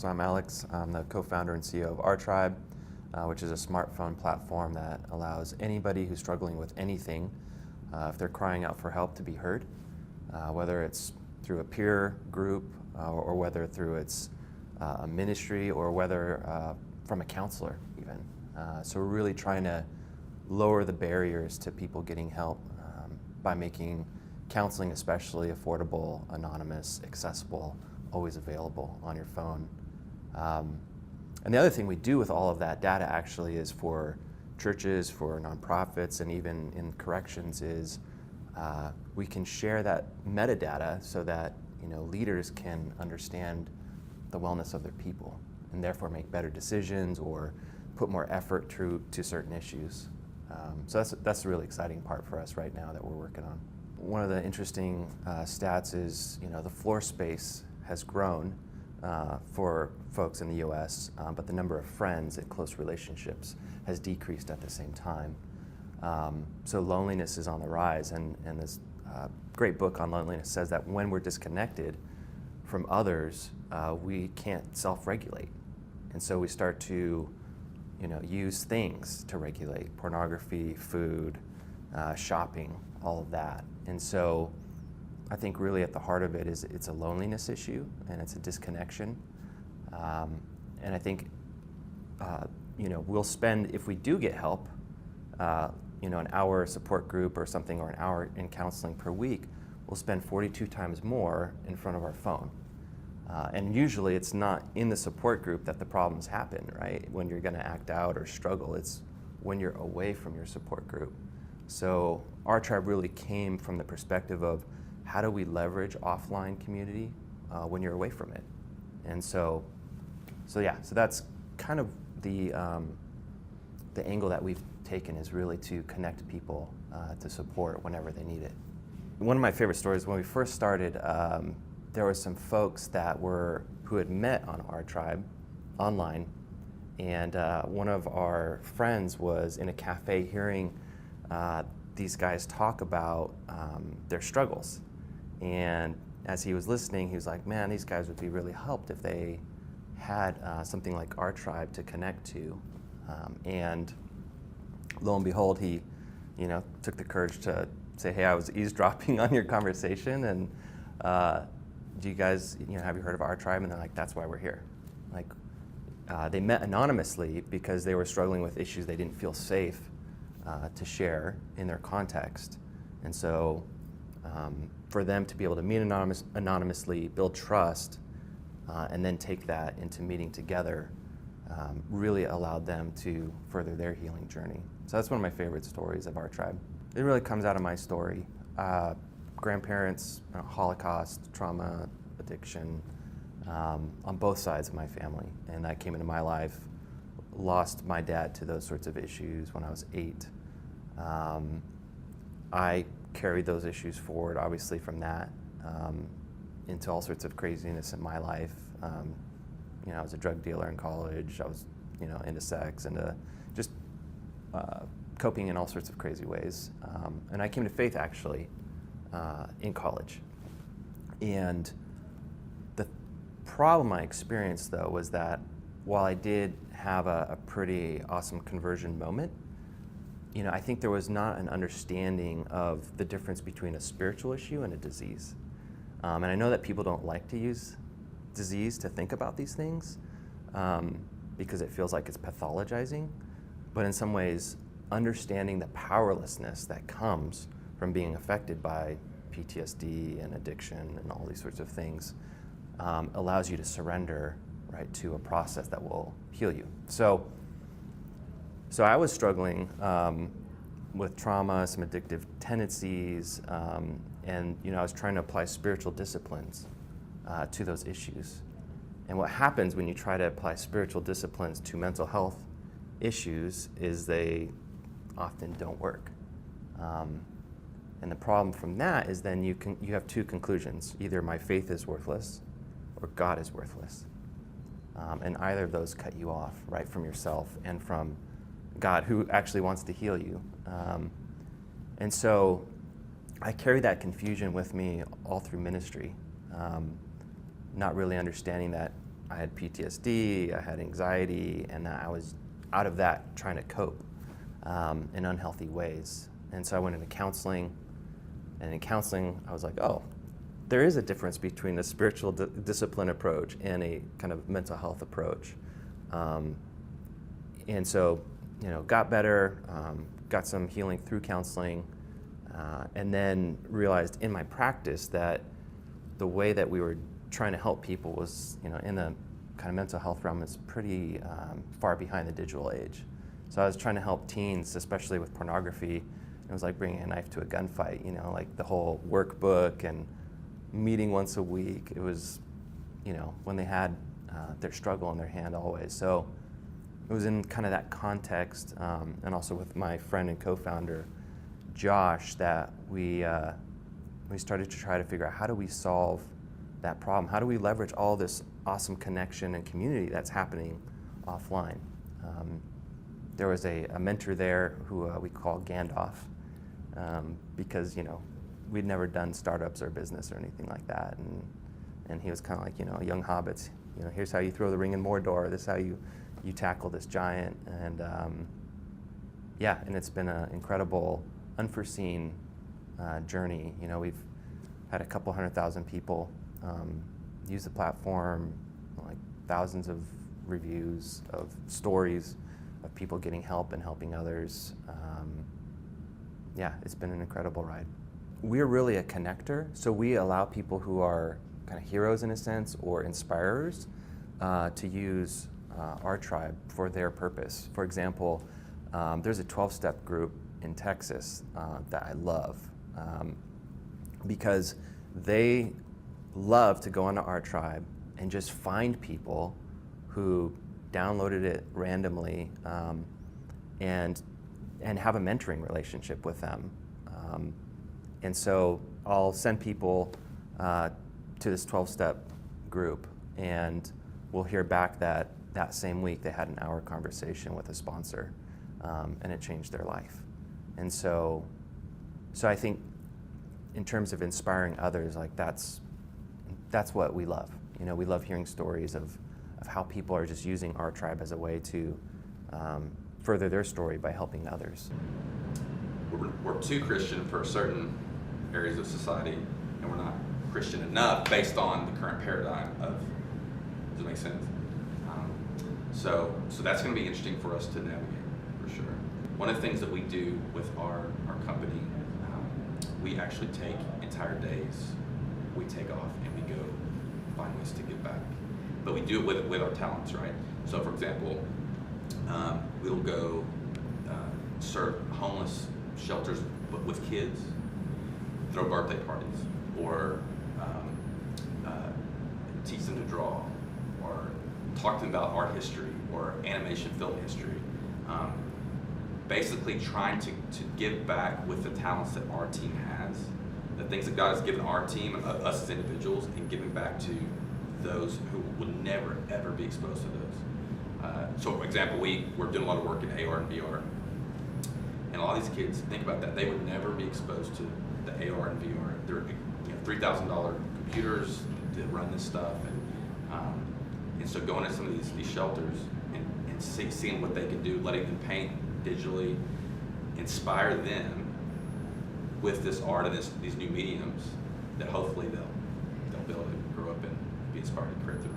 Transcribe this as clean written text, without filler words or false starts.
So I'm Alex. I'm the co-founder and CEO of rTribe, which is a smartphone platform that allows anybody who's struggling with anything, if they're crying out for help, to be heard, whether it's through a peer group or whether through its a ministry or whether from a counselor even. So we're really trying to lower the barriers to people getting help by making counseling especially affordable, anonymous, accessible, always available on your phone. And the other thing we do with all of that data actually is for churches, for nonprofits, and even in corrections is we can share that metadata so that leaders can understand the wellness of their people and therefore make better decisions or put more effort to certain issues. So that's the really exciting part for us right now that we're working on. One of the interesting stats is the floor space has grown for folks in the U.S., but the number of friends and close relationships has decreased at the same time. So loneliness is on the rise, and this great book on loneliness says that when we're disconnected from others, we can't self-regulate. And so we start to use things to regulate: pornography, food, shopping, all of that. And so I think really at the heart of it is it's a loneliness issue and it's a disconnection. And I think we'll spend, if we do get help, an hour support group or something, or an hour in counseling per week, we'll spend 42 times more in front of our phone. And usually it's not in the support group that the problems happen, right? When you're going to act out or struggle, it's when you're away from your support group. So rTribe really came from the perspective of how do we leverage offline community when you're away from it. And so that's kind of the angle that we've taken, is really to connect people to support whenever they need it. One of my favorite stories, when we first started, there were some folks who had met on rTribe online, and one of our friends was in a cafe hearing these guys talk about their struggles. And as he was listening, he was like, man, these guys would be really helped if they had something like rTribe to connect to. And lo and behold, he took the courage to say, hey, I was eavesdropping on your conversation, and do you guys, have you heard of rTribe? And they're like, that's why we're here. Like, they met anonymously because they were struggling with issues they didn't feel safe to share in their context. And so for them to be able to meet anonymously, build trust, and then take that into meeting together really allowed them to further their healing journey. So that's one of my favorite stories of rTribe. It really comes out of my story. Grandparents, Holocaust, trauma, addiction, on both sides of my family. And that came into my life. Lost my dad to those sorts of issues when I was 8. I carried those issues forward, obviously, from that into all sorts of craziness in my life. I was a drug dealer in college. I was, into sex, into just coping in all sorts of crazy ways. And I came to faith, actually, in college. And the problem I experienced, though, was that while I did have a pretty awesome conversion moment, I think there was not an understanding of the difference between a spiritual issue and a disease. And I know that people don't like to use disease to think about these things because it feels like it's pathologizing. But in some ways, understanding the powerlessness that comes from being affected by PTSD and addiction and all these sorts of things allows you to surrender, right, to a process that will heal you. So I was struggling with trauma, some addictive tendencies, and I was trying to apply spiritual disciplines to those issues. And what happens when you try to apply spiritual disciplines to mental health issues is they often don't work. And the problem from that is then you have two conclusions: either my faith is worthless, or God is worthless. And either of those cut you off, right, from yourself and from God, who actually wants to heal you. And so I carry that confusion with me all through ministry, not really understanding that I had PTSD, I had anxiety, and I was out of that trying to cope in unhealthy ways. And so I went into counseling, and in counseling I was like, oh, there is a difference between a spiritual discipline approach and a kind of mental health approach. And so, got better, got some healing through counseling, and then realized in my practice that the way that we were trying to help people was, in the kind of mental health realm is pretty far behind the digital age. So I was trying to help teens, especially with pornography. It was like bringing a knife to a gunfight, like the whole workbook and meeting once a week. It was, when they had their struggle in their hand always. So it was in kind of that context, and also with my friend and co-founder, Josh, that we started to try to figure out how do we solve that problem? How do we leverage all this awesome connection and community that's happening offline? There was a mentor there who we call Gandalf, because we'd never done startups or business or anything like that, and he was kind of like young hobbits. Here's how you throw the ring in Mordor. This is how you tackle this giant, and and it's been an incredible, unforeseen journey. We've had a couple 100,000 people use the platform, like thousands of reviews of stories of people getting help and helping others. It's been an incredible ride. We're really a connector, so we allow people who are kind of heroes in a sense or inspirers to use rTribe for their purpose. For example, there's a 12-step group in Texas that I love because they love to go onto rTribe and just find people who downloaded it randomly and have a mentoring relationship with them. And so I'll send people to this 12-step group, and we'll hear back that same week they had an hour conversation with a sponsor, and it changed their life. And so I think in terms of inspiring others, like that's what we love. We love hearing stories of how people are just using rTribe as a way to further their story by helping others. We're too Christian for certain areas of society, and we're not Christian enough based on the current paradigm of, does it make sense? So that's going to be interesting for us to navigate, for sure. One of the things that we do with our company, we actually take entire days, we take off and we go find ways to give back. But we do it with our talents, right? So for example, we'll go serve homeless shelters with kids, throw birthday parties, or teach them to draw, or talk to them about art history or animation film history. Basically trying to give back with the talents that our team has, the things that God has given our team, us as individuals, and giving back to those who would never ever be exposed to those. So for example, we're doing a lot of work in AR and VR, and a lot of these kids, think about that, they would never be exposed to the AR and VR. They're $3,000 computers to run this stuff, and so going to some of these shelters and seeing what they can do, letting them paint digitally, inspire them with this art and these new mediums, that hopefully they'll be able to grow up and be inspired to create their